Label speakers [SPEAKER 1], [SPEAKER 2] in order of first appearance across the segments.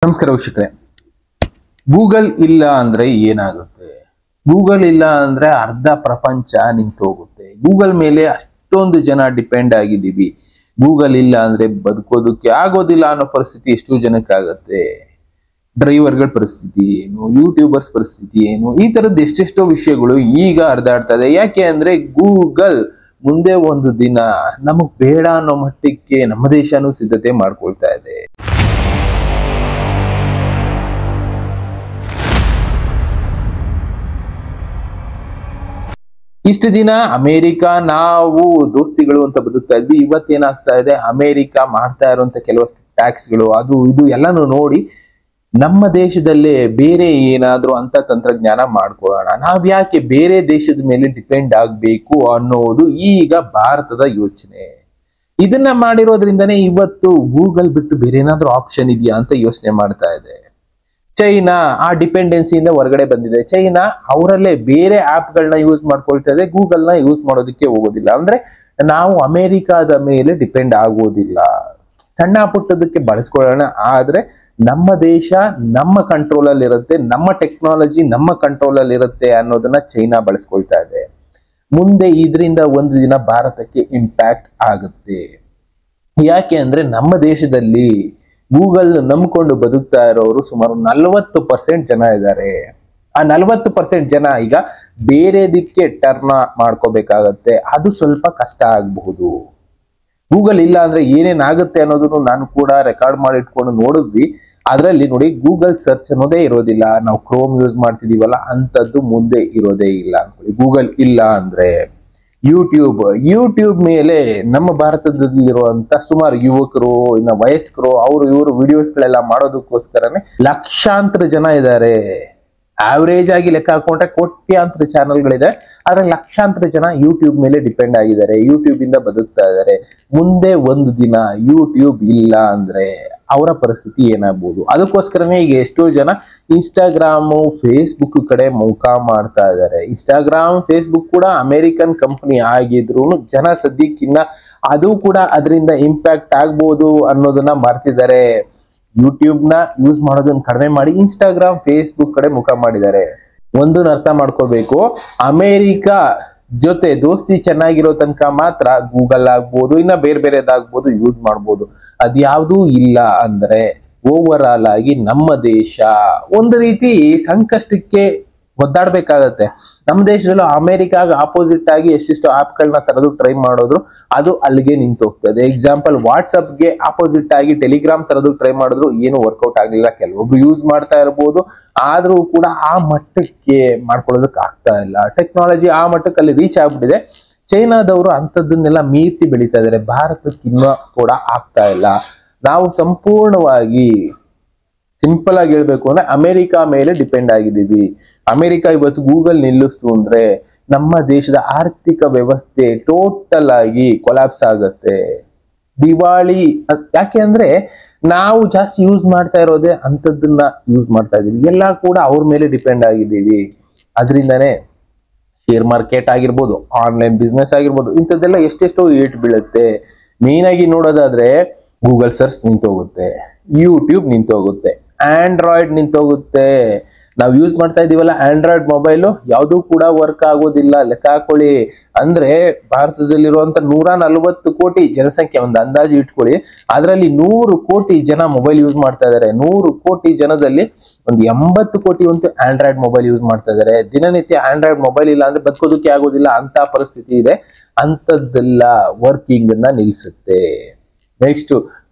[SPEAKER 1] ನಮಸ್ಕಾರ ವೀಕ್ಷಕರೇ. ಗೂಗಲ್ ಇಲ್ಲ ಅಂದ್ರೆ ಏನಾಗುತ್ತೆ? ಗೂಗಲ್ ಇಲ್ಲ ಅಂದ್ರೆ ಅರ್ಧ ಪ್ರಪಂಚ ನಿಂತು ಹೋಗುತ್ತೆ. ಗೂಗಲ್ ಮೇಲೆ ಅಷ್ಟೊಂದು ಜನ ಡಿಪೆಂಡ್ ಆಗಿದ್ದೀವಿ. ಗೂಗಲ್ ಇಲ್ಲ ಅಂದ್ರೆ ಬದುಕೋದಕ್ಕೆ ಆಗೋದಿಲ್ಲ ಅನ್ನೋ ಪರಿಸ್ಥಿತಿ ಎಷ್ಟೋ ಜನಕ್ಕಾಗತ್ತೆ. ಡ್ರೈವರ್ಗಳ ಪರಿಸ್ಥಿತಿ ಏನು, ಯೂಟ್ಯೂಬರ್ಸ್ ಪರಿಸ್ಥಿತಿ ಏನು, ಈ ತರದ್ದು ಎಷ್ಟೆಷ್ಟೋ ವಿಷಯಗಳು ಈಗ ಹರಿದಾಡ್ತಾ ಇದೆ. ಯಾಕೆ ಅಂದ್ರೆ ಗೂಗಲ್ ಮುಂದೆ ಒಂದು ದಿನ ನಮಗ್ ಬೇಡ ಅನ್ನೋ ಮಟ್ಟಕ್ಕೆ ನಮ್ಮ ದೇಶನೂ ಸಿದ್ಧತೆ ಮಾಡ್ಕೊಳ್ತಾ ಇದೆ. ಇಷ್ಟು ದಿನ ಅಮೆರಿಕ ನಾವು ದೋಸ್ತಿಗಳು ಅಂತ ಬದುಕ್ತಾ ಇದ್ವಿ. ಇವತ್ತೇನಾಗ್ತಾ ಇದೆ, ಅಮೆರಿಕ ಮಾಡ್ತಾ ಇರುವಂತ ಕೆಲವಷ್ಟು ಟ್ಯಾಕ್ಸ್ಗಳು ಅದು ಇದು ಎಲ್ಲಾನು ನೋಡಿ ನಮ್ಮ ದೇಶದಲ್ಲೇ ಬೇರೆ ಏನಾದ್ರೂ ಅಂತ ತಂತ್ರಜ್ಞಾನ ಮಾಡ್ಕೊಳ್ಳೋಣ, ನಾವ್ ಯಾಕೆ ಬೇರೆ ದೇಶದ ಮೇಲೆ ಡಿಪೆಂಡ್ ಆಗ್ಬೇಕು ಅನ್ನೋದು ಈಗ ಭಾರತದ ಯೋಚನೆ. ಇದನ್ನ ಮಾಡಿರೋದ್ರಿಂದನೇ ಇವತ್ತು ಗೂಗಲ್ ಬಿಟ್ಟು ಬೇರೆ ಏನಾದ್ರೂ ಆಪ್ಷನ್ ಇದೆಯಾ ಅಂತ ಯೋಚನೆ ಮಾಡ್ತಾ ಇದೆ. ಚೈನಾ ಆ ಡಿಪೆಂಡೆನ್ಸಿಯಿಂದ ಹೊರಗಡೆ ಬಂದಿದೆ. ಚೈನಾ ಅವರಲ್ಲೇ ಬೇರೆ ಆಪ್ಗಳನ್ನ ಯೂಸ್ ಮಾಡ್ಕೊಳ್ತಾ ಇದೆ, ಗೂಗಲ್ ನ ಯೂಸ್ ಮಾಡೋದಕ್ಕೆ ಹೋಗೋದಿಲ್ಲ. ಅಂದ್ರೆ ನಾವು ಅಮೆರಿಕಾದ ಮೇಲೆ ಡಿಪೆಂಡ್ ಆಗೋದಿಲ್ಲ. ಸಣ್ಣ ಪುಟ್ಟದಕ್ಕೆ ಬಳಸ್ಕೊಳ್ಳೋಣ, ಆದ್ರೆ ನಮ್ಮ ದೇಶ ನಮ್ಮ ಕಂಟ್ರೋಲ್ ಅಲ್ಲಿ ಇರುತ್ತೆ, ನಮ್ಮ ಟೆಕ್ನಾಲಜಿ ನಮ್ಮ ಕಂಟ್ರೋಲ್ ಅಲ್ಲಿ ಇರುತ್ತೆ ಅನ್ನೋದನ್ನ ಚೈನಾ ಬಳಸ್ಕೊಳ್ತಾ ಇದೆ. ಮುಂದೆ ಇದರಿಂದ ಒಂದು ದಿನ ಭಾರತಕ್ಕೆ ಇಂಪ್ಯಾಕ್ಟ್ ಆಗುತ್ತೆ. ಯಾಕೆ ಅಂದ್ರೆ ನಮ್ಮ ದೇಶದಲ್ಲಿ ಗೂಗಲ್ ನಂಬ್ಕೊಂಡು ಬದುಕ್ತಾ ಇರೋರು ಸುಮಾರು 40% ಜನ ಇದ್ದಾರೆ. ಆ 40% ಜನ ಈಗ ಬೇರೆದಕ್ಕೆ ಟರ್ನ್ ಮಾಡ್ಕೋಬೇಕಾಗತ್ತೆ. ಅದು ಸ್ವಲ್ಪ ಕಷ್ಟ ಆಗಬಹುದು. ಗೂಗಲ್ ಇಲ್ಲ ಅಂದ್ರೆ ಏನೇನಾಗುತ್ತೆ ಅನ್ನೋದನ್ನು ನಾನು ಕೂಡ ರೆಕಾರ್ಡ್ ಮಾಡಿ ಇಟ್ಕೊಂಡು ನೋಡಿದ್ವಿ. ಅದರಲ್ಲಿ ನೋಡಿ, ಗೂಗಲ್ ಸರ್ಚ್ ಅನ್ನೋದೇ ಇರೋದಿಲ್ಲ. ನಾವು ಕ್ರೋಮ್ ಯೂಸ್ ಮಾಡ್ತಿದೀವಲ್ಲ ಅಂತದ್ದು ಮುಂದೆ ಇರೋದೇ ಇಲ್ಲ ಅನ್ಕೊಳ್ಳಿ ಗೂಗಲ್ ಇಲ್ಲ ಅಂದ್ರೆ. ಯೂಟ್ಯೂಬ್ ಮೇಲೆ ನಮ್ಮ ಭಾರತದಲ್ಲಿರುವಂತ ಸುಮಾರು ಯುವಕರು, ಇನ್ನ ವಯಸ್ಕರು, ಇವರು ವಿಡಿಯೋಸ್ಗಳೆಲ್ಲ ಮಾಡೋದಕ್ಕೋಸ್ಕರನೇ ಲಕ್ಷಾಂತರ ಜನ ಇದ್ದಾರೆ. ಆವರೇಜ್ ಆಗಿ ಲೆಕ್ಕ ಹಾಕೊಂಡ್ರೆ ಕೋಟ್ಯಾಂತರ ಚಾನೆಲ್ಗಳಿದೆ, ಆದ್ರೆ ಲಕ್ಷಾಂತರ ಜನ ಯೂಟ್ಯೂಬ್ ಮೇಲೆ ಡಿಪೆಂಡ್ ಆಗಿದ್ದಾರೆ, ಯೂಟ್ಯೂಬ್ ಇಂದ ಬದುಕ್ತಾ ಇದ್ದಾರೆ. ಮುಂದೆ ಒಂದು ದಿನ ಯೂಟ್ಯೂಬ್ ಇಲ್ಲ ಅಂದ್ರೆ ಅವರ ಪರಿಸ್ಥಿತಿ ಏನಾಗ್ಬೋದು? ಅದಕ್ಕೋಸ್ಕರನೇ ಈಗ ಎಷ್ಟೋ ಜನ ಇನ್ಸ್ಟಾಗ್ರಾಮು, ಫೇಸ್ಬುಕ್ ಕಡೆ ಮುಖ ಮಾಡ್ತಾ ಇದ್ದಾರೆ. ಇನ್ಸ್ಟಾಗ್ರಾಮ್, ಫೇಸ್ಬುಕ್ ಕೂಡ ಅಮೆರಿಕನ್ ಕಂಪನಿ ಆಗಿದ್ರು ಜನ ಸದ್ಯಕ್ಕಿನ್ನ ಅದು ಕೂಡ ಅದರಿಂದ ಇಂಪ್ಯಾಕ್ಟ್ ಆಗ್ಬೋದು ಅನ್ನೋದನ್ನ ಮರ್ತಿದ್ದಾರೆ. ಯೂಟ್ಯೂಬ್ ನ ಯೂಸ್ ಮಾಡೋದನ್ನ ಕಡಿಮೆ ಮಾಡಿ ಇನ್ಸ್ಟಾಗ್ರಾಮ್, ಫೇಸ್ಬುಕ್ ಕಡೆ ಮುಖ ಮಾಡಿದ್ದಾರೆ. ಒಂದನ್ನ ಅರ್ಥ ಮಾಡ್ಕೋಬೇಕು, ಅಮೆರಿಕ ಜೊತೆ ದೋಸ್ತಿ ಚೆನ್ನಾಗಿರೋ ತನಕ ಮಾತ್ರ ಗೂಗಲ್ ಆಗ್ಬೋದು, ಇನ್ನ ಬೇರೆ ಬೇರೆದಾಗ್ಬೋದು ಯೂಸ್ ಮಾಡ್ಬೋದು. ಅದ್ಯಾವುದೂ ಇಲ್ಲ ಅಂದ್ರೆ ಓವರ್ ಆಲ್ ಆಗಿ ನಮ್ಮ ದೇಶ ಒಂದು ರೀತಿ ಸಂಕಷ್ಟಕ್ಕೆ ಒದ್ದಾಡ್ಬೇಕಾಗತ್ತೆ. ನಮ್ಮ ದೇಶದಲ್ಲೂ ಅಮೆರಿಕಾಗ ಆಪೋಸಿಟ್ ಆಗಿ ಎಷ್ಟೆಷ್ಟು ಆಪ್ಗಳನ್ನ ತರದು ಟ್ರೈ ಮಾಡೋದ್ರು ಅದು ಅಲ್ಲಿಗೆ ನಿಂತು ಹೋಗ್ತದೆ. ಎಕ್ಸಾಂಪಲ್, ವಾಟ್ಸಪ್ಗೆ ಆಪೋಸಿಟ್ ಆಗಿ ಟೆಲಿಗ್ರಾಮ್ ತರದು ಟ್ರೈ ಮಾಡಿದ್ರು ಏನು ವರ್ಕೌಟ್ ಆಗ್ಲಿಲ್ಲ. ಕೆಲವೊಬ್ರು ಯೂಸ್ ಮಾಡ್ತಾ ಇರ್ಬೋದು, ಆದ್ರೂ ಕೂಡ ಆ ಮಟ್ಟಕ್ಕೆ ಮಾಡ್ಕೊಳ್ಳೋದಕ್ಕೆ ಆಗ್ತಾ ಇಲ್ಲ. ಟೆಕ್ನಾಲಜಿ ಆ ಮಟ್ಟಕ್ಕೆ ಅಲ್ಲಿ ರೀಚ್ ಆಗ್ಬಿಟ್ಟಿದೆ. ಚೈನಾದವರು ಅಂಥದ್ದನ್ನೆಲ್ಲ ಮೀರಿಸಿ ಬೆಳೀತಾ ಇದ್ದಾರೆ. ಭಾರತಕ್ಕೆ ಇನ್ನೂ ಕೂಡ ಆಗ್ತಾ ಇಲ್ಲ. ನಾವು ಸಂಪೂರ್ಣವಾಗಿ ಸಿಂಪಲ್ ಆಗಿ ಹೇಳ್ಬೇಕು ಅಂದ್ರೆ ಅಮೆರಿಕ ಮೇಲೆ ಡಿಪೆಂಡ್ ಆಗಿದ್ದೀವಿ. ಅಮೆರಿಕ ಇವತ್ತು ಗೂಗಲ್ ನಿಲ್ಲಿಸ್ತು ಅಂದ್ರೆ ನಮ್ಮ ದೇಶದ ಆರ್ಥಿಕ ವ್ಯವಸ್ಥೆ ಟೋಟಲ್ ಆಗಿ ಕೊಲಾಪ್ಸ್ ಆಗತ್ತೆ, ದಿವಾಳಿ. ಯಾಕೆ ಅಂದ್ರೆ ನಾವು ಜಾಸ್ತಿ ಯೂಸ್ ಮಾಡ್ತಾ ಇರೋದೇ ಅಂಥದ್ದನ್ನ ಯೂಸ್ ಮಾಡ್ತಾ ಇದೀವಿ, ಎಲ್ಲ ಕೂಡ ಅವ್ರ ಮೇಲೆ ಡಿಪೆಂಡ್ ಆಗಿದ್ದೀವಿ. ಅದರಿಂದಾನೇ ಶೇರ್ ಮಾರ್ಕೆಟ್ ಆಗಿರ್ಬೋದು, ಆನ್ಲೈನ್ ಬಿಸ್ನೆಸ್ ಆಗಿರ್ಬೋದು, ಇಂಥದ್ದೆಲ್ಲ ಎಷ್ಟೆಷ್ಟೋ ಏಟ್ ಬೀಳುತ್ತೆ. ಮೇನ್ ಆಗಿ ನೋಡೋದಾದ್ರೆ ಗೂಗಲ್ ಸರ್ಚ್ ನಿಂತೋಗುತ್ತೆ, ಯೂಟ್ಯೂಬ್ ನಿಂತೋಗುತ್ತೆ, ಆಂಡ್ರಾಯ್ಡ್ ನಿಂತೋಗುತ್ತೆ. ನಾವು ಯೂಸ್ ಮಾಡ್ತಾ ಇದೀವಲ್ಲ ಆಂಡ್ರಾಯ್ಡ್ ಮೊಬೈಲು, ಯಾವುದು ಕೂಡ ವರ್ಕ್ ಆಗೋದಿಲ್ಲ. ಲೆಕ್ಕ ಹಾಕೊಳ್ಳಿ ಅಂದ್ರೆ ಭಾರತದಲ್ಲಿರುವಂತ 140 ಕೋಟಿ ಜನಸಂಖ್ಯೆ ಒಂದು ಅಂದಾಜು ಇಟ್ಕೊಳ್ಳಿ. ಅದರಲ್ಲಿ 100 ಕೋಟಿ ಜನ ಮೊಬೈಲ್ ಯೂಸ್ ಮಾಡ್ತಾ ಇದ್ದಾರೆ. 100 ಕೋಟಿ ಜನದಲ್ಲಿ ಒಂದು 80 ಕೋಟಿ ಅಂತೂ ಆಂಡ್ರಾಯ್ಡ್ ಮೊಬೈಲ್ ಯೂಸ್ ಮಾಡ್ತಾ ಇದ್ದಾರೆ. ದಿನನಿತ್ಯ ಆಂಡ್ರಾಯ್ಡ್ ಮೊಬೈಲ್ ಇಲ್ಲ ಅಂದ್ರೆ ಬದುಕೋದಕ್ಕೆ ಆಗೋದಿಲ್ಲ ಅಂತ ಪರಿಸ್ಥಿತಿ ಇದೆ. ಅಂತದ್ದೆಲ್ಲ ವರ್ಕಿಂಗ್ ಅನ್ನ ನಿಲ್ಲಿಸುತ್ತೆ. ನೆಕ್ಸ್ಟ್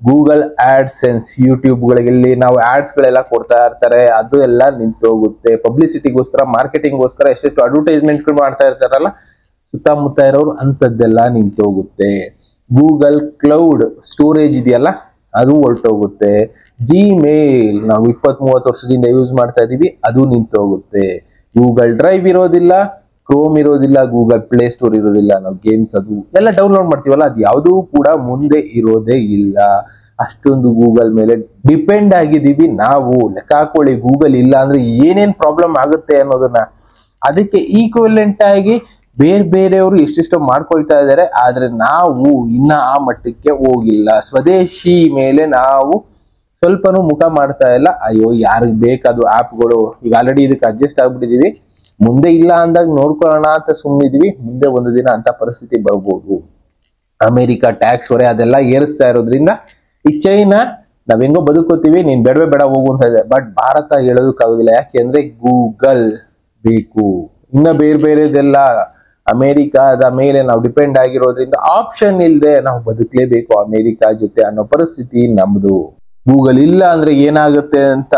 [SPEAKER 1] ಗೂಗಲ್ ಆಡ್ಸೆನ್ಸ್, ಯೂಟ್ಯೂಬ್ ಗಳಲ್ಲಿ ನಾವು ಆಡ್ಸ್ ಗಳೆಲ್ಲ ಕೊಡ್ತಾ ಇರ್ತಾರೆ, ಅದು ಎಲ್ಲ ನಿಂತೋಗುತ್ತೆ. ಪಬ್ಲಿಸಿಟಿಗೋಸ್ಕರ, ಮಾರ್ಕೆಟಿಂಗ್ಗೋಸ್ಕರ ಎಷ್ಟೆಷ್ಟು ಅಡ್ವರ್ಟೈಸ್ಮೆಂಟ್ ಮಾಡ್ತಾ ಇರ್ತಾರಲ್ಲ ಸುತ್ತಮುತ್ತ ಇರೋರು, ಅಂತದ್ದೆಲ್ಲ ನಿಂತೋಗುತ್ತೆ. ಗೂಗಲ್ ಕ್ಲೌಡ್ ಸ್ಟೋರೇಜ್ ಇದೆಯಲ್ಲ ಅದು ಹೊರಟೋಗುತ್ತೆ. ಜಿಮೇಲ್ ನಾವು 20-30 ವರ್ಷದಿಂದ ಯೂಸ್ ಮಾಡ್ತಾ ಇದೀವಿ, ಅದು ನಿಂತೋಗುತ್ತೆ. ಗೂಗಲ್ ಡ್ರೈವ್ ಇರೋದಿಲ್ಲ, ಕ್ರೋಮ್ ಇರೋದಿಲ್ಲ, ಗೂಗಲ್ ಪ್ಲೇ ಸ್ಟೋರ್ ಇರೋದಿಲ್ಲ. ನಾವು ಗೇಮ್ಸ್ ಅದು ಎಲ್ಲ ಡೌನ್ಲೋಡ್ ಮಾಡ್ತೀವಲ್ಲ ಅದು ಯಾವುದೂ ಕೂಡ ಮುಂದೆ ಇರೋದೇ ಇಲ್ಲ. ಅಷ್ಟೊಂದು ಗೂಗಲ್ ಮೇಲೆ ಡಿಪೆಂಡ್ ಆಗಿದ್ದೀವಿ ನಾವು. ಲೆಕ್ಕ ಹಾಕೊಳ್ಳಿ, ಗೂಗಲ್ ಇಲ್ಲ ಅಂದ್ರೆ ಏನೇನ್ ಪ್ರಾಬ್ಲಮ್ ಆಗುತ್ತೆ ಅನ್ನೋದನ್ನ. ಅದಕ್ಕೆ ಈಕ್ವಲೆಂಟ್ ಆಗಿ ಬೇರೆಯವರು ಎಷ್ಟೆಷ್ಟೋ ಮಾಡ್ಕೊಳ್ತಾ ಇದ್ದಾರೆ, ಆದ್ರೆ ನಾವು ಇನ್ನ ಆ ಮಟ್ಟಕ್ಕೆ ಹೋಗಿಲ್ಲ. ಸ್ವದೇಶಿ ಮೇಲೆ ನಾವು ಸ್ವಲ್ಪನೂ ಮುಖ ಮಾಡ್ತಾ ಇಲ್ಲ. ಅಯ್ಯೋ ಯಾರಿಗ್ ಬೇಕದು ಆಪ್ಗಳು, ಈಗ ಆಲ್ರೆಡಿ ಇದಕ್ಕೆ ಅಡ್ಜಸ್ಟ್ ಆಗ್ಬಿಟ್ಟಿದೀವಿ, ಮುಂದೆ ಇಲ್ಲ ಅಂದಾಗ ನೋಡ್ಕೊಳ್ಳೋಣ ಅಂತ ಸುಮ್ಮನಿದೀವಿ. ಮುಂದೆ ಒಂದು ದಿನ ಅಂತ ಪರಿಸ್ಥಿತಿ ಬರ್ಬೋದು. ಅಮೆರಿಕ ಟ್ಯಾಕ್ಸ್ ಹೊರೆ ಅದೆಲ್ಲ ಏರಿಸ್ತಾ ಇರೋದ್ರಿಂದ ಈ ಚೈನಾ ನಾವ್ ಹೆಂಗೋ ಬದುಕೋತೀವಿ, ನೀನ್ ಬೇಡವೇ ಬೇಡ ಹೋಗು ಅಂತ ಇದೆ. ಬಟ್ ಭಾರತ ಹೇಳೋದಕ್ಕಾಗೋದಿಲ್ಲ, ಯಾಕೆಂದ್ರೆ ಗೂಗಲ್ ಬೇಕು. ಇನ್ನ ಬೇರೆ ಬೇರೆದೆಲ್ಲ ಅಮೆರಿಕಾದ ಮೇಲೆ ನಾವು ಡಿಪೆಂಡ್ ಆಗಿರೋದ್ರಿಂದ ಆಪ್ಷನ್ ಇಲ್ಲದೆ ನಾವು ಬದುಕಲೇಬೇಕು ಅಮೆರಿಕ ಜೊತೆ ಅನ್ನೋ ಪರಿಸ್ಥಿತಿ ನಮ್ದು. ಗೂಗಲ್ ಇಲ್ಲ ಅಂದ್ರೆ ಏನಾಗುತ್ತೆ ಅಂತ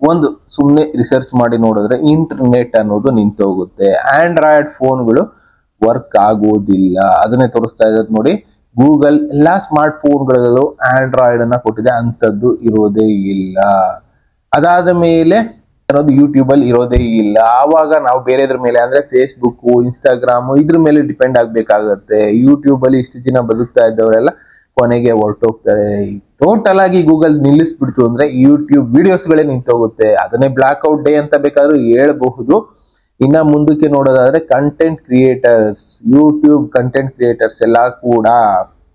[SPEAKER 1] ಒಂದು ಸುಮ್ಮನೆ ರಿಸರ್ಚ್ ಮಾಡಿ ನೋಡಿದ್ರೆ ಇಂಟರ್ನೆಟ್ ಅನ್ನೋದು ನಿಂತೋಗುತ್ತೆ. ಆಂಡ್ರಾಯ್ಡ್ ಫೋನ್ಗಳು ವರ್ಕ್ ಆಗೋದಿಲ್ಲ. ಅದನ್ನೇ ತೋರಿಸ್ತಾ ಇರೋದು ನೋಡಿ. ಗೂಗಲ್ ಎಲ್ಲಾ ಸ್ಮಾರ್ಟ್ ಫೋನ್ಗಳಲ್ಲೂ ಆಂಡ್ರಾಯ್ಡ್ ಅನ್ನ ಕೊಟ್ಟಿದೆ, ಅಂತದ್ದು ಇರೋದೇ ಇಲ್ಲ. ಅದಾದ ಮೇಲೆ ಅನ್ನೋದು ಯೂಟ್ಯೂಬ್ ಅಲ್ಲಿ ಇರೋದೇ ಇಲ್ಲ. ಆವಾಗ ನಾವು ಬೇರೆದ್ರ ಮೇಲೆ ಅಂದ್ರೆ ಫೇಸ್ಬುಕ್, ಇನ್ಸ್ಟಾಗ್ರಾಮ್ ಇದ್ರ ಮೇಲೆ ಡಿಪೆಂಡ್ ಆಗ್ಬೇಕಾಗತ್ತೆ. ಯೂಟ್ಯೂಬ್ ಅಲ್ಲಿ ಇಷ್ಟು ದಿನ ಬದುಕ್ತಾ ಇದ್ದವರೆಲ್ಲ ಕೊನೆಗೆ ಹೊರಟೋಗ್ತಾರೆ. ಟೋಟಲ್ ಆಗಿ ಗೂಗಲ್ ನಿಲ್ಲಿಸ್ಬಿಡ್ತು ಅಂದ್ರೆ ಯೂಟ್ಯೂಬ್ ವಿಡಿಯೋಸ್ಗಳೇ ನಿಂತೋಗುತ್ತೆ. ಅದನ್ನೇ ಬ್ಲಾಕ್ ಔಟ್ ಡೇ ಅಂತ ಬೇಕಾದ್ರೂ ಹೇಳ್ಬಹುದು. ಇನ್ನ ಮುಂದಕ್ಕೆ ನೋಡೋದಾದ್ರೆ content creators, YouTube content creators ಎಲ್ಲ ಕೂಡ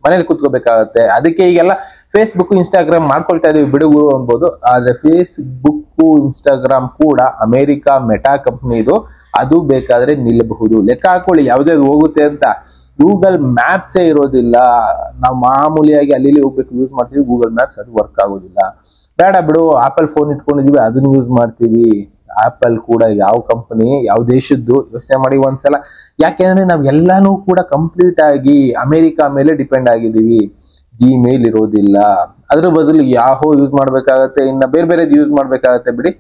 [SPEAKER 1] ಮನೇಲಿ ಕುತ್ಕೋಬೇಕಾಗತ್ತೆ. ಅದಕ್ಕೆ ಈಗೆಲ್ಲ ಫೇಸ್ಬುಕ್, ಇನ್ಸ್ಟಾಗ್ರಾಮ್ ಮಾಡ್ಕೊಳ್ತಾ ಇದೀವಿ ಬಿಡುಗು ಅನ್ಬೋದು. ಆದ್ರೆ ಫೇಸ್ಬುಕ್, ಇನ್ಸ್ಟಾಗ್ರಾಮ್ ಕೂಡ ಅಮೆರಿಕ ಮೆಟಾ ಕಂಪ್ನಿದು, ಅದು ಬೇಕಾದ್ರೆ ನಿಲ್ಲಬಹುದು. ಲೆಕ್ಕ ಹಾಕೊಳ್ಳಿ ಯಾವ್ದು ಹೋಗುತ್ತೆ ಅಂತ. ಗೂಗಲ್ ಮ್ಯಾಪ್ಸೇ ಇರೋದಿಲ್ಲ. ನಾವು ಮಾಮೂಲಿಯಾಗಿ ಅಲ್ಲಿ ಹೋಗ್ಬೇಕು ಯೂಸ್ ಮಾಡ್ತೀವಿ, ಗೂಗಲ್ ಮ್ಯಾಪ್ಸ್ ಅದು ವರ್ಕ್ ಆಗೋದಿಲ್ಲ. ಬೇಡ ಬಿಡು, ಆಪಲ್ ಫೋನ್ ಇಟ್ಕೊಂಡಿದೀವಿ ಅದನ್ನ ಯೂಸ್ ಮಾಡ್ತೀವಿ. ಆಪಲ್ ಕೂಡ ಯಾವ ಕಂಪನಿ, ಯಾವ ದೇಶದ್ದು ಯೋಚನೆ ಮಾಡಿ ಒಂದ್ಸಲ. ಯಾಕೆಂದ್ರೆ ನಾವ್ ಎಲ್ಲಾನು ಕೂಡ ಕಂಪ್ಲೀಟ್ ಆಗಿ ಅಮೆರಿಕ ಮೇಲೆ ಡಿಪೆಂಡ್ ಆಗಿದೀವಿ. ಜಿಮೇಲ್ ಇರೋದಿಲ್ಲ, ಅದ್ರ ಬದಲು ಯಾಹೋ ಯೂಸ್ ಮಾಡ್ಬೇಕಾಗತ್ತೆ. ಇನ್ನ ಬೇರೆ ಬೇರೆದು ಯೂಸ್ ಮಾಡ್ಬೇಕಾಗತ್ತೆ ಬಿಡಿ.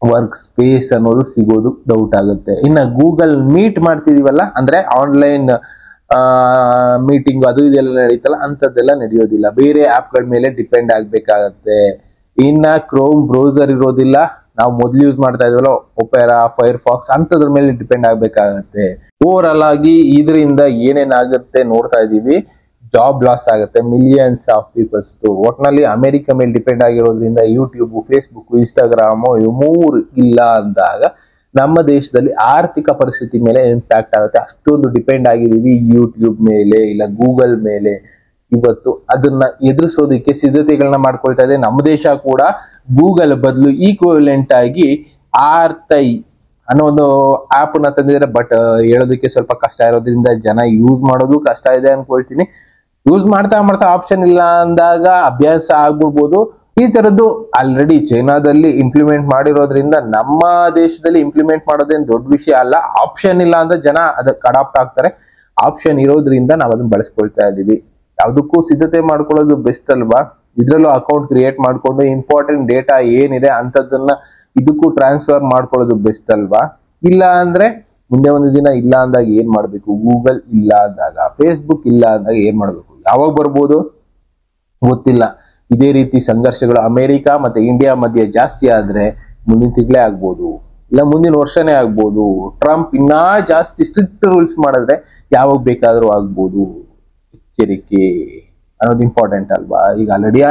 [SPEAKER 1] ವರ್ಕ್ ಸ್ಪೇಸ್ ಅನ್ನೋದು ಸಿಗೋದು ಡೌಟ್ ಆಗುತ್ತೆ. ಇನ್ನ ಗೂಗಲ್ ಮೀಟ್ ಮಾಡ್ತಿದೀವಲ್ಲ, ಅಂದ್ರೆ ಆನ್ಲೈನ್ ಮೀಟಿಂಗ್ ಅದು ಇದೆಲ್ಲ ನಡೀತಲ್ಲ, ಅಂತದ್ದೆಲ್ಲ ನಡೆಯೋದಿಲ್ಲ. ಬೇರೆ ಆಪ್ಗಳ ಮೇಲೆ ಡಿಪೆಂಡ್ ಆಗ್ಬೇಕಾಗತ್ತೆ. ಇನ್ನ ಕ್ರೋಮ್ ಬ್ರೌಸರ್ ಇರೋದಿಲ್ಲ. ನಾವು ಮೊದ್ಲು ಯೂಸ್ ಮಾಡ್ತಾ ಇದ್ವಲ್ಲ ಒಪೆರಾ, ಫೈರ್ ಫಾಕ್ಸ್, ಅಂತದ್ರ ಮೇಲೆ ಡಿಪೆಂಡ್ ಆಗ್ಬೇಕಾಗತ್ತೆ. ಓವರ್ ಆಲ್ ಆಗಿ ಇದರಿಂದ ಏನೇನಾಗುತ್ತೆ ನೋಡ್ತಾ ಇದೀವಿ. ಜಾಬ್ ಲಾಸ್ ಆಗುತ್ತೆ ಮಿಲಿಯನ್ಸ್ ಆಫ್ ಪೀಪಲ್ಸ್. ಒಟ್ನಲ್ಲಿ ಅಮೆರಿಕ ಮೇಲೆ ಡಿಪೆಂಡ್ ಆಗಿರೋದ್ರಿಂದ ಯೂಟ್ಯೂಬ್, ಫೇಸ್ಬುಕ್, ಇನ್ಸ್ಟಾಗ್ರಾಮ್ ಇವು ಮೂರು ಇಲ್ಲ ಅಂದಾಗ ನಮ್ಮ ದೇಶದಲ್ಲಿ ಆರ್ಥಿಕ ಪರಿಸ್ಥಿತಿ ಮೇಲೆ ಇಂಪ್ಯಾಕ್ಟ್ ಆಗುತ್ತೆ. ಅಷ್ಟೊಂದು ಡಿಪೆಂಡ್ ಆಗಿದೀವಿ ಯೂಟ್ಯೂಬ್ ಮೇಲೆ, ಇಲ್ಲ ಗೂಗಲ್ ಮೇಲೆ. ಇವತ್ತು ಅದನ್ನ ಎದುರಿಸೋದಕ್ಕೆ ಸಿದ್ಧತೆಗಳನ್ನ ಮಾಡ್ಕೊಳ್ತಾ ಇದೆ ನಮ್ಮ ದೇಶ ಕೂಡ. ಗೂಗಲ್ ಬದಲು ಈಕ್ವಲೆಂಟ್ ಆಗಿ ಆರ್ತೈ ಅನ್ನೋ ಒಂದು ಆಪ್ ನ ತಂದಿದ್ದಾರೆ. ಬಟ್ ಹೇಳೋದಕ್ಕೆ ಸ್ವಲ್ಪ ಕಷ್ಟ ಇರೋದ್ರಿಂದ ಜನ ಯೂಸ್ ಮಾಡೋದು ಕಷ್ಟ ಇದೆ ಅನ್ಕೊಳ್ತೀನಿ. ಯೂಸ್ ಮಾಡ್ತಾ ಮಾಡ್ತಾ ಆಪ್ಷನ್ ಇಲ್ಲ ಅಂದಾಗ ಅಭ್ಯಾಸ ಆಗ್ಬಿಡ್ಬೋದು. ಈ ತರದ್ದು ಆಲ್ರೆಡಿ ಚೈನಾದಲ್ಲಿ ಇಂಪ್ಲಿಮೆಂಟ್ ಮಾಡಿರೋದ್ರಿಂದ ನಮ್ಮ ದೇಶದಲ್ಲಿ ಇಂಪ್ಲಿಮೆಂಟ್ ಮಾಡೋದೇನು ದೊಡ್ಡ ವಿಷಯ ಅಲ್ಲ. ಆಪ್ಷನ್ ಇಲ್ಲ ಅಂದ್ರೆ ಜನ ಅದಕ್ಕೆ ಅಡಾಪ್ಟ್ ಆಗ್ತಾರೆ. ಆಪ್ಷನ್ ಇರೋದ್ರಿಂದ ನಾವು ಅದನ್ನ ಬಳಸ್ಕೊಳ್ತಾ ಇದೀವಿ. ಯಾವುದಕ್ಕೂ ಸಿದ್ಧತೆ ಮಾಡ್ಕೊಳ್ಳೋದು ಬೆಸ್ಟ್ ಅಲ್ವಾ. ಇದ್ರಲ್ಲೂ ಅಕೌಂಟ್ ಕ್ರಿಯೇಟ್ ಮಾಡ್ಕೊಂಡು ಇಂಪಾರ್ಟೆಂಟ್ ಡೇಟಾ ಏನಿದೆ ಅಂತದನ್ನ ಇದಕ್ಕೂ ಟ್ರಾನ್ಸ್ಫರ್ ಮಾಡ್ಕೊಳ್ಳೋದು ಬೆಸ್ಟ್ ಅಲ್ವಾ. ಇಲ್ಲ ಅಂದ್ರೆ ಮುಂದೆ ಒಂದು ದಿನ ಇಲ್ಲ ಅಂದಾಗ ಏನ್ ಮಾಡ್ಬೇಕು, ಗೂಗಲ್ ಇಲ್ಲ ಅಂದಾಗ, ಫೇಸ್ಬುಕ್ ಇಲ್ಲ ಅಂದಾಗ ಏನ್ ಮಾಡ್ಬೇಕು, ಯಾವಾಗ ಬರ್ಬೋದು ಗೊತ್ತಿಲ್ಲ. ಇದೇ ರೀತಿ ಸಂಘರ್ಷಗಳು ಅಮೆರಿಕ ಮತ್ತೆ ಇಂಡಿಯಾ ಮಧ್ಯೆ ಜಾಸ್ತಿ ಆದ್ರೆ ಮುಂದಿನ ತಿಂಗಳೇ ಆಗ್ಬೋದು, ಇಲ್ಲ ಮುಂದಿನ ವರ್ಷನೇ ಆಗ್ಬೋದು. ಟ್ರಂಪ್ ಇನ್ನೂ ಜಾಸ್ತಿ ಸ್ಟ್ರಿಕ್ಟ್ ರೂಲ್ಸ್ ಮಾಡಿದ್ರೆ ಯಾವಾಗ ಬೇಕಾದ್ರೂ ಆಗ್ಬೋದು. ಎಚ್ಚರಿಕೆ ಅನ್ನೋದು ಇಂಪಾರ್ಟೆಂಟ್ ಅಲ್ವಾ. ಈಗ ಆಲ್ರೆಡಿ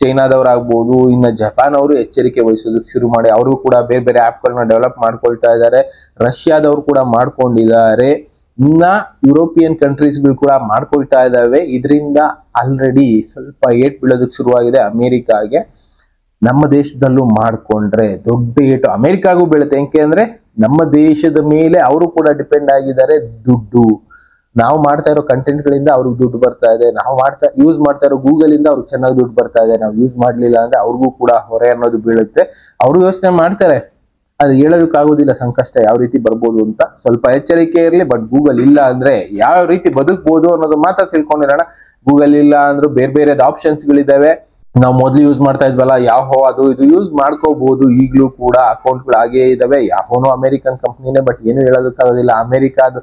[SPEAKER 1] ಚೈನಾದವ್ರಾಗ್ಬೋದು, ಇನ್ನ ಜಪಾನ್ ಅವರು ಎಚ್ಚರಿಕೆ ವಹಿಸೋದಕ್ಕೆ ಶುರು ಮಾಡಿ ಅವರು ಕೂಡ ಬೇರೆ ಬೇರೆ ಆಪ್ಗಳನ್ನ ಡೆವಲಪ್ ಮಾಡ್ಕೊಳ್ತಾ ಇದ್ದಾರೆ. ರಷ್ಯಾದವ್ರು ಕೂಡ ಮಾಡ್ಕೊಂಡಿದ್ದಾರೆ. ಇನ್ನ ಯುರೋಪಿಯನ್ ಕಂಟ್ರೀಸ್ಗಳು ಕೂಡ ಮಾಡ್ಕೊಳ್ತಾ ಇದ್ದಾವೆ. ಇದರಿಂದ ಆಲ್ರೆಡಿ ಸ್ವಲ್ಪ ಏಟ್ ಬೀಳೋದಕ್ಕೆ ಶುರುವಾಗಿದೆ ಅಮೆರಿಕಾಗೆ. ನಮ್ಮ ದೇಶದಲ್ಲೂ ಮಾಡ್ಕೊಂಡ್ರೆ ದೊಡ್ಡ ಏಟು ಅಮೆರಿಕಾಗೂ ಬೀಳುತ್ತೆ. ಯಾಕೆ ಅಂದ್ರೆ ನಮ್ಮ ದೇಶದ ಮೇಲೆ ಅವರು ಕೂಡ ಡಿಪೆಂಡ್ ಆಗಿದ್ದಾರೆ. ದುಡ್ಡು ನಾವು ಮಾಡ್ತಾ ಇರೋ ಕಂಟೆಂಟ್ ಗಳಿಂದ ಅವ್ರಿಗೆ ದುಡ್ಡು ಬರ್ತಾ ಇದೆ. ನಾವು ಯೂಸ್ ಮಾಡ್ತಾ ಇರೋ ಗೂಗಲ್ ಇಂದ ಅವ್ರಿಗೆ ಚೆನ್ನಾಗಿ ದುಡ್ಡು ಬರ್ತಾ ಇದೆ. ನಾವು ಯೂಸ್ ಮಾಡ್ಲಿಲ್ಲ ಅಂದ್ರೆ ಅವ್ರಿಗೂ ಕೂಡ ಹೊರೆ ಅನ್ನೋದು ಬೀಳುತ್ತೆ. ಅವರು ಯೋಚನೆ ಮಾಡ್ತಾರೆ, ಅದು ಹೇಳೋದಕ್ಕಾಗೋದಿಲ್ಲ ಸಂಕಷ್ಟ ಯಾವ ರೀತಿ ಬರ್ಬೋದು ಅಂತ. ಸ್ವಲ್ಪ ಎಚ್ಚರಿಕೆ ಇರಲಿ. ಬಟ್ ಗೂಗಲ್ ಇಲ್ಲ ಅಂದ್ರೆ ಯಾವ ರೀತಿ ಬದುಕ್ಬೋದು ಅನ್ನೋದು ಮಾತ್ರ ತಿಳ್ಕೊಂಡಿರೋಣ. ಗೂಗಲ್ ಇಲ್ಲ ಅಂದ್ರೂ ಬೇರೆ ಬೇರೆ ಆಪ್ಷನ್ಸ್ ಗಳಿದಾವೆ. ನಾವು ಮೊದಲು ಯೂಸ್ ಮಾಡ್ತಾ ಇದ್ವಲ್ಲ ಯಾಹೋ, ಅದು ಇದು ಯೂಸ್ ಮಾಡ್ಕೋಬಹುದು. ಈಗಲೂ ಕೂಡ ಅಕೌಂಟ್ಗಳು ಹಾಗೇ ಇದಾವೆ. ಯಾಹೋನು ಅಮೆರಿಕನ್ ಕಂಪ್ನಿನೇ, ಬಟ್ ಏನು ಹೇಳೋದಕ್ಕಾಗೋದಿಲ್ಲ. ಅಮೆರಿಕಾದ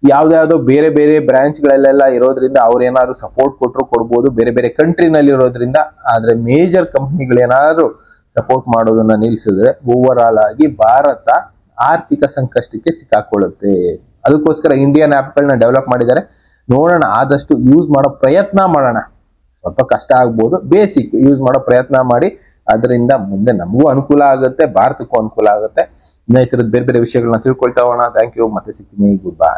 [SPEAKER 1] ಯಾವ್ದಾವ್ದೋ ಬೇರೆ ಬೇರೆ ಬ್ರಾಂಚ್ ಗಳಲ್ಲೆಲ್ಲ ಇರೋದ್ರಿಂದ ಅವ್ರು ಏನಾದ್ರು ಸಪೋರ್ಟ್ ಕೊಟ್ಟರು ಕೊಡ್ಬೋದು ಬೇರೆ ಬೇರೆ ಕಂಟ್ರಿನಲ್ಲಿ ಇರೋದ್ರಿಂದ. ಆದ್ರೆ ಮೇಜರ್ ಕಂಪ್ನಿಗಳು ಏನಾದ್ರು ಸಪೋರ್ಟ್ ಮಾಡೋದನ್ನ ನಿಲ್ಸಿದ್ರೆ ಓವರ್ ಆಲ್ ಆಗಿ ಭಾರತ ಆರ್ಥಿಕ ಸಂಕಷ್ಟಕ್ಕೆ ಸಿಕ್ಕಾಕೊಳ್ಳುತ್ತೆ. ಅದಕ್ಕೋಸ್ಕರ ಇಂಡಿಯನ್ ಆಪ್ಗಳನ್ನ ಡೆವಲಪ್ ಮಾಡಿದ್ದಾರೆ. ನೋಡೋಣ, ಆದಷ್ಟು ಯೂಸ್ ಮಾಡೋ ಪ್ರಯತ್ನ ಮಾಡೋಣ. ಸ್ವಲ್ಪ ಕಷ್ಟ ಆಗ್ಬೋದು, ಬೇಸಿಕ್ ಯೂಸ್ ಮಾಡೋ ಪ್ರಯತ್ನ ಮಾಡಿ. ಅದರಿಂದ ಮುಂದೆ ನಮಗೂ ಅನುಕೂಲ ಆಗುತ್ತೆ, ಭಾರತಕ್ಕೂ ಅನುಕೂಲ ಆಗುತ್ತೆ. ಇನ್ನ ಈ ತರದ ಬೇರೆ ಬೇರೆ ವಿಷಯಗಳನ್ನ ತಿಳ್ಕೊಳ್ತಾ ಹೋಗೋಣ. Thank you. ಮತ್ತೆ ಸಿಗ್ತೀನಿ. Good by.